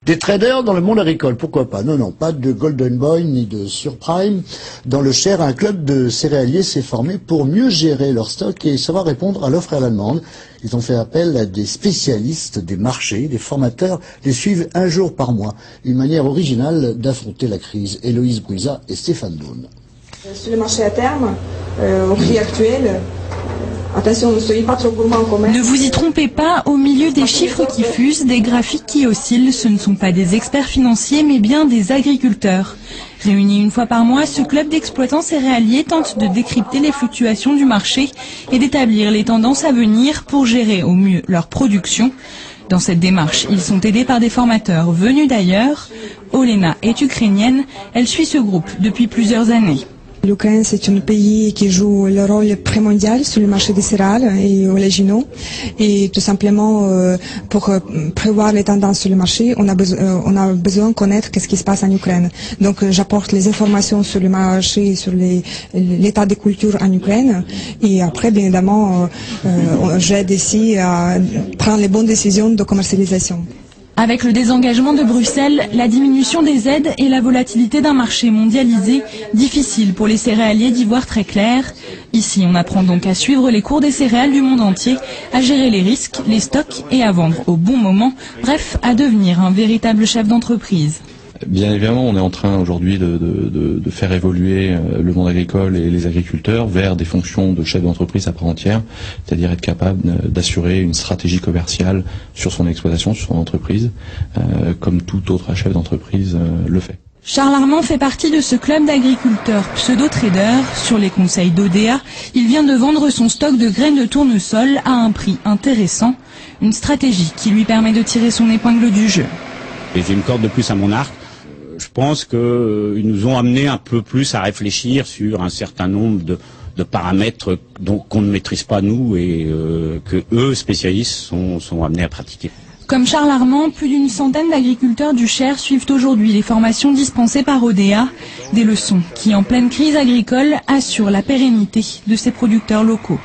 Des traders dans le monde agricole, pourquoi pas? Non, pas de Golden Boy ni de Surprime. Dans le Cher, un club de céréaliers s'est formé pour mieux gérer leur stock et savoir répondre à l'offre et à la demande. Ils ont fait appel à des spécialistes des marchés, des formateurs, les suivent un jour par mois. Une manière originale d'affronter la crise. Héloïse Bruisa et Stéphane Daune. Sur le marché à terme, au prix actuel, attention, ne soyez pas trop gourmand quand même. Ne vous y trompez pas, au milieu des chiffres qui fusent, des graphiques qui oscillent, ce ne sont pas des experts financiers mais bien des agriculteurs. Réunis une fois par mois, ce club d'exploitants céréaliers tente de décrypter les fluctuations du marché et d'établir les tendances à venir pour gérer au mieux leur production. Dans cette démarche, ils sont aidés par des formateurs venus d'ailleurs. Olena est ukrainienne, elle suit ce groupe depuis plusieurs années. L'Ukraine, c'est un pays qui joue le rôle primordial sur le marché des céréales et oléagineux. Et tout simplement, pour prévoir les tendances sur le marché, on a besoin de connaître ce qui se passe en Ukraine. Donc, j'apporte les informations sur le marché, sur l'état des cultures en Ukraine. Et après, bien évidemment, j'aide ici à prendre les bonnes décisions de commercialisation. Avec le désengagement de Bruxelles, la diminution des aides et la volatilité d'un marché mondialisé, difficile pour les céréaliers d'y voir très clair. Ici, on apprend donc à suivre les cours des céréales du monde entier, à gérer les risques, les stocks et à vendre au bon moment, bref, à devenir un véritable chef d'entreprise. Bien évidemment, on est en train aujourd'hui de faire évoluer le monde agricole et les agriculteurs vers des fonctions de chef d'entreprise à part entière, c'est-à-dire être capable d'assurer une stratégie commerciale sur son exploitation, sur son entreprise, comme tout autre chef d'entreprise le fait. Charles Armand fait partie de ce club d'agriculteurs pseudo-traders. Sur les conseils d'ODA, il vient de vendre son stock de graines de tournesol à un prix intéressant, une stratégie qui lui permet de tirer son épingle du jeu. Et j'ai une corde de plus à mon arc. Je pense qu'ils nous ont amené un peu plus à réfléchir sur un certain nombre de paramètres qu'on ne maîtrise pas nous et que eux, spécialistes, sont amenés à pratiquer. Comme Charles Armand, plus d'une centaine d'agriculteurs du Cher suivent aujourd'hui les formations dispensées par ODA, des leçons qui, en pleine crise agricole, assurent la pérennité de ces producteurs locaux.